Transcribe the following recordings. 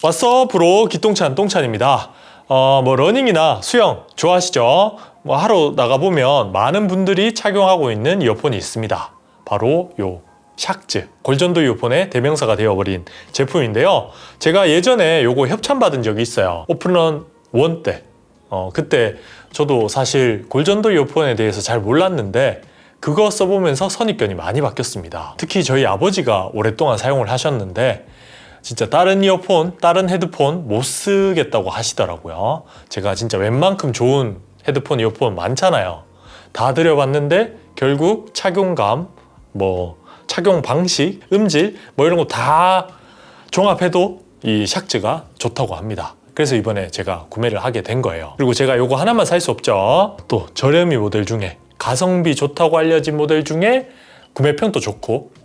왓썹 프로 기똥찬 똥찬입니다. 러닝이나 수영 좋아하시죠? 하러 나가보면 많은 분들이 착용하고 있는 이어폰이 있습니다. 바로 요 샥즈, 골전도 이어폰의 대명사가 되어버린 제품인데요. 제가 예전에 요거 협찬받은 적이 있어요. 오픈런 1 때. 그때 저도 사실 골전도 이어폰에 대해서 잘 몰랐는데 그거 써보면서 선입견이 많이 바뀌었습니다. 특히 저희 아버지가 오랫동안 사용을 하셨는데 진짜 다른 이어폰, 다른 헤드폰 못 쓰겠다고 하시더라고요. 제가 진짜 웬만큼 좋은 헤드폰, 이어폰 많잖아요. 다 들여봤는데 결국 착용감, 착용 방식, 음질 이런 거 다 종합해도 이 샥즈가 좋다고 합니다. 그래서 이번에 제가 구매를 하게 된 거예요. 그리고 제가 요거 하나만 살 수 없죠. 또 저렴이 모델 중에 가성비 좋다고 알려진 모델 중에 구매평도 좋고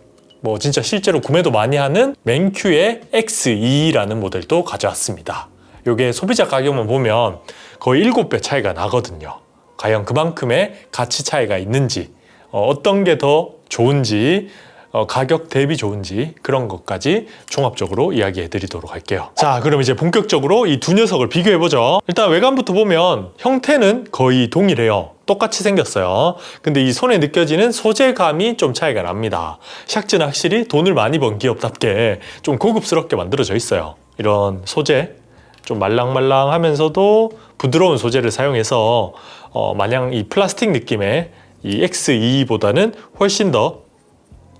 진짜 실제로 구매도 많이 하는 맨큐의 X2라는 모델도 가져왔습니다. 요게 소비자 가격만 보면 거의 7배 차이가 나거든요. 과연 그만큼의 가치 차이가 있는지, 어떤 게 더 좋은지, 가격 대비 좋은지 그런 것까지 종합적으로 이야기해 드리도록 할게요. 자, 그럼 이제 본격적으로 이 두 녀석을 비교해 보죠. 일단 외관부터 보면 형태는 거의 동일해요. 똑같이 생겼어요. 근데 이 손에 느껴지는 소재감이 좀 차이가 납니다. 샥즈는 확실히 돈을 많이 번 기업답게 좀 고급스럽게 만들어져 있어요. 이런 소재, 좀 말랑말랑하면서도 부드러운 소재를 사용해서 마냥 이 플라스틱 느낌의 이 X2보다는 훨씬 더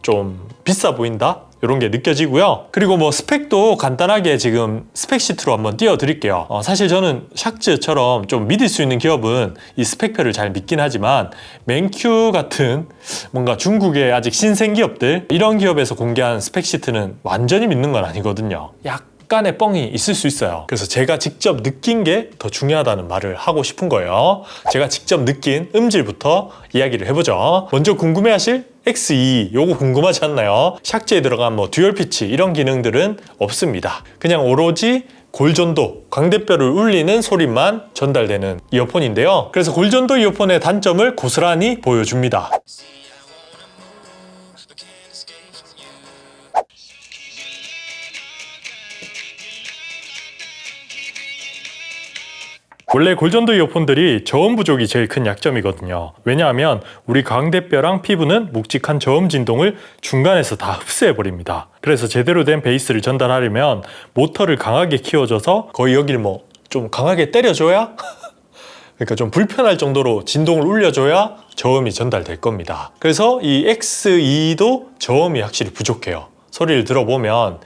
좀 비싸 보인다? 이런 게 느껴지고요. 그리고 스펙도 간단하게 지금 스펙 시트로 한번 띄워드릴게요. 사실 저는 샥즈처럼 좀 믿을 수 있는 기업은 이 스펙표를 잘 믿긴 하지만 맨큐 같은 뭔가 중국의 아직 신생 기업들 이런 기업에서 공개한 스펙 시트는 완전히 믿는 건 아니거든요. 약간의 뻥이 있을 수 있어요. 그래서 제가 직접 느낀 게 더 중요하다는 말을 하고 싶은 거예요. 제가 직접 느낀 음질부터 이야기를 해보죠. 먼저 궁금해하실 X2 요거 궁금하지 않나요? 샥즈에 들어간 듀얼 피치 이런 기능들은 없습니다. 그냥 오로지 골전도, 광대뼈를 울리는 소리만 전달되는 이어폰인데요. 그래서 골전도 이어폰의 단점을 고스란히 보여줍니다. 원래 골전도 이어폰들이 저음 부족이 제일 큰 약점이거든요. 왜냐하면 우리 광대뼈랑 피부는 묵직한 저음 진동을 중간에서 다 흡수해버립니다. 그래서 제대로 된 베이스를 전달하려면 모터를 강하게 키워줘서 거의 여기를 좀 강하게 때려줘야 그러니까 좀 불편할 정도로 진동을 울려줘야 저음이 전달될 겁니다. 그래서 이 X2도 저음이 확실히 부족해요. 소리를 들어보면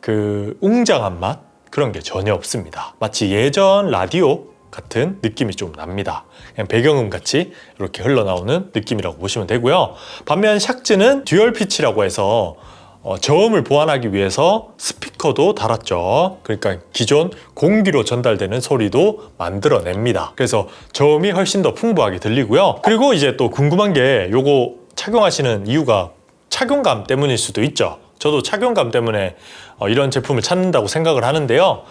그 웅장한 맛? 그런 게 전혀 없습니다. 마치 예전 라디오 같은 느낌이 좀 납니다. 그냥 배경음 같이 이렇게 흘러나오는 느낌이라고 보시면 되고요. 반면 샥즈는 듀얼 피치라고 해서 저음을 보완하기 위해서 스피커도 달았죠. 그러니까 기존 공기로 전달되는 소리도 만들어냅니다. 그래서 저음이 훨씬 더 풍부하게 들리고요. 그리고 이제 또 궁금한 게 요거 착용하시는 이유가 착용감 때문일 수도 있죠. 저도 착용감 때문에 이런 제품을 찾는다고 생각을 하는데요.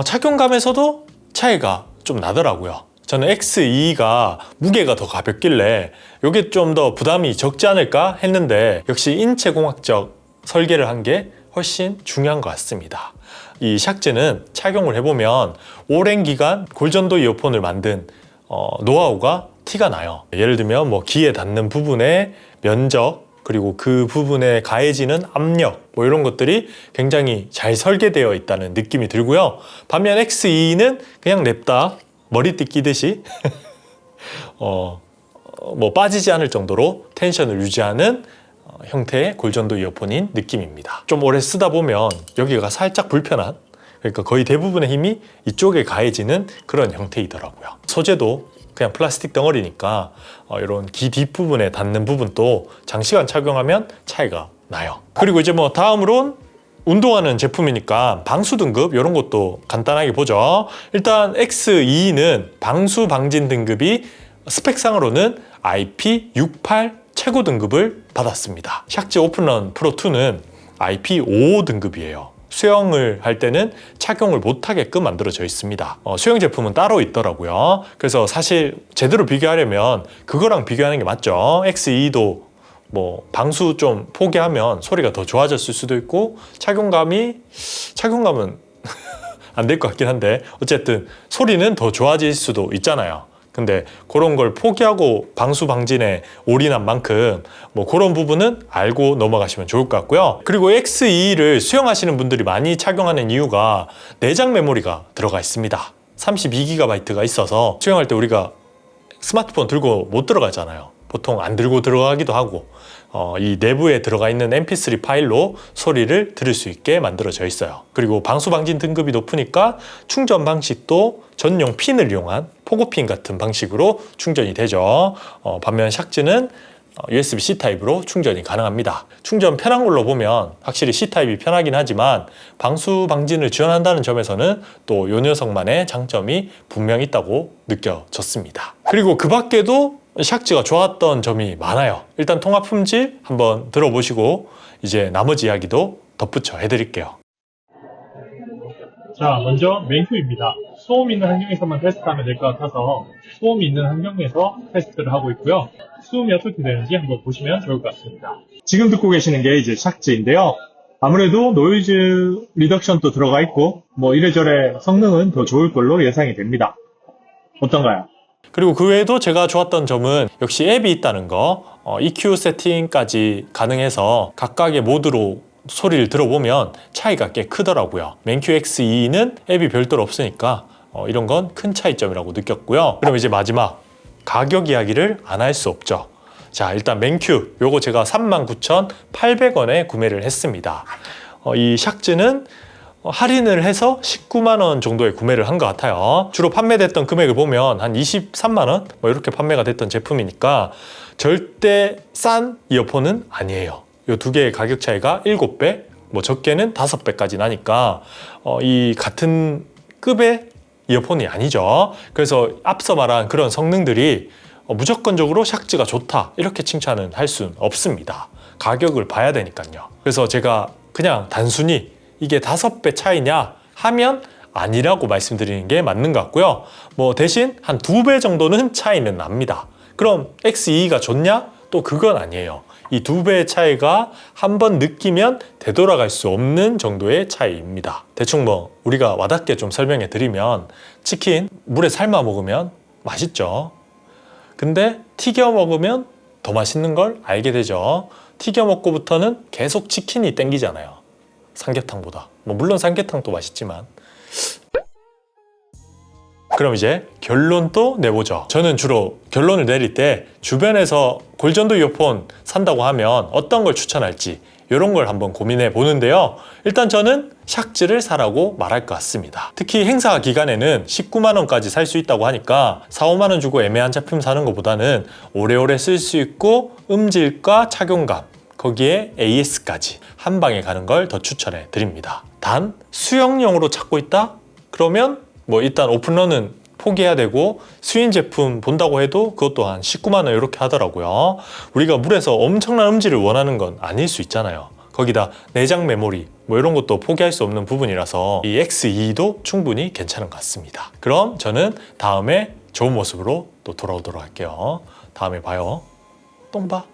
착용감에서도 차이가 좀 나더라고요. 저는 X2가 무게가 더 가볍길래 이게 좀 더 부담이 적지 않을까 했는데 역시 인체공학적 설계를 한 게 훨씬 중요한 것 같습니다. 이 샥즈는 착용을 해보면 오랜 기간 골전도 이어폰을 만든 노하우가 티가 나요. 예를 들면 귀에 닿는 부분의 면적 그리고 그 부분에 가해지는 압력 이런 것들이 굉장히 잘 설계되어 있다는 느낌이 들고요. 반면 X2는 그냥 냅다 머리띠 끼듯이 빠지지 않을 정도로 텐션을 유지하는 형태의 골전도 이어폰인 느낌입니다. 좀 오래 쓰다 보면 여기가 살짝 불편한, 그러니까 거의 대부분의 힘이 이쪽에 가해지는 그런 형태이더라고요. 소재도 그냥 플라스틱 덩어리니까 이런 귀 뒷부분에 닿는 부분도 장시간 착용하면 차이가 나요. 그리고 이제 다음으론 운동하는 제품이니까 방수 등급 이런 것도 간단하게 보죠. 일단 X2는 방수 방진 등급이 스펙상으로는 IP68 최고 등급을 받았습니다. 샥즈 오픈런 프로2는 IP55 등급이에요. 수영을 할 때는 착용을 못하게끔 만들어져 있습니다. 수영 제품은 따로 있더라고요. 그래서 사실 제대로 비교하려면 그거랑 비교하는 게 맞죠. X2도 방수 좀 포기하면 소리가 더 좋아졌을 수도 있고 착용감은 안 될 것 같긴 한데 어쨌든 소리는 더 좋아질 수도 있잖아요. 근데 그런 걸 포기하고 방수 방진에 올인한 만큼 뭐 그런 부분은 알고 넘어가시면 좋을 것 같고요. 그리고 X22를 수영하시는 분들이 많이 착용하는 이유가 내장 메모리가 들어가 있습니다. 32GB가 있어서 수영할 때 우리가 스마트폰 들고 못 들어가잖아요. 보통 안 들고 들어가기도 하고 이 내부에 들어가 있는 mp3 파일로 소리를 들을 수 있게 만들어져 있어요. 그리고 방수 방진 등급이 높으니까 충전 방식도 전용 핀을 이용한 포고핀 같은 방식으로 충전이 되죠. 반면 샥즈는 USB-C 타입으로 충전이 가능합니다. 충전 편한 걸로 보면 확실히 C 타입이 편하긴 하지만 방수 방진을 지원한다는 점에서는 또 이 녀석만의 장점이 분명히 있다고 느껴졌습니다. 그리고 그 밖에도 샥즈가 좋았던 점이 많아요. 일단 통합 품질 한번 들어보시고 이제 나머지 이야기도 덧붙여 해드릴게요. 자, 먼저 맨큐입니다. 소음 있는 환경에서만 테스트하면 될 것 같아서 소음이 있는 환경에서 테스트를 하고 있고요. 수음이 어떻게 되는지 한번 보시면 좋을 것 같습니다. 지금 듣고 계시는 게 이제 샥즈인데요. 아무래도 노이즈 리덕션도 들어가 있고 뭐 이래저래 성능은 더 좋을 걸로 예상이 됩니다. 어떤가요? 그리고 그 외에도 제가 좋았던 점은 역시 앱이 있다는 거, EQ 세팅까지 가능해서 각각의 모드로 소리를 들어보면 차이가 꽤 크더라고요. 맨큐 X2는 앱이 별도로 없으니까 이런 건 큰 차이점이라고 느꼈고요. 그럼 이제 마지막 가격 이야기를 안 할 수 없죠. 자, 일단 맨큐 요거 제가 39,800원에 구매를 했습니다. 이 샥즈는 할인을 해서 19만 원 정도에 구매를 한 것 같아요. 주로 판매됐던 금액을 보면 한 23만 원 뭐 이렇게 판매가 됐던 제품이니까 절대 싼 이어폰은 아니에요. 이 두 개의 가격 차이가 7배, 뭐 적게는 5배까지 나니까 이 같은 급의 이어폰이 아니죠. 그래서 앞서 말한 그런 성능들이 무조건적으로 샥즈가 좋다 이렇게 칭찬은 할 수는 없습니다. 가격을 봐야 되니까요. 그래서 제가 그냥 단순히 이게 5배 차이냐 하면 아니라고 말씀드리는 게 맞는 것 같고요. 뭐 대신 한 2배 정도는 차이는 납니다. 그럼 X2가 좋냐? 또 그건 아니에요. 이 2배의 차이가 한번 느끼면 되돌아갈 수 없는 정도의 차이입니다. 대충 뭐 우리가 와닿게 좀 설명해 드리면 치킨 물에 삶아 먹으면 맛있죠. 근데 튀겨 먹으면 더 맛있는 걸 알게 되죠. 튀겨 먹고부터는 계속 치킨이 땡기잖아요. 삼계탕보다. 뭐 물론 삼계탕도 맛있지만. 그럼 이제 결론도 내보죠. 저는 주로 결론을 내릴 때 주변에서 골전도 이어폰 산다고 하면 어떤 걸 추천할지 이런 걸 한번 고민해 보는데요. 일단 저는 샥즈를 사라고 말할 것 같습니다. 특히 행사 기간에는 19만 원까지 살 수 있다고 하니까 4, 5만 원 주고 애매한 제품 사는 것보다는 오래오래 쓸 수 있고 음질과 착용감 거기에 AS까지 한 방에 가는 걸 더 추천해 드립니다. 단 수영용으로 찾고 있다? 그러면 뭐 일단 오픈런은 포기해야 되고 수인 제품 본다고 해도 그것도 한 19만 원 이렇게 하더라고요. 우리가 물에서 엄청난 음질을 원하는 건 아닐 수 있잖아요. 거기다 내장 메모리 뭐 이런 것도 포기할 수 없는 부분이라서 이 X2도 충분히 괜찮은 것 같습니다. 그럼 저는 다음에 좋은 모습으로 또 돌아오도록 할게요. 다음에 봐요. 똥 봐.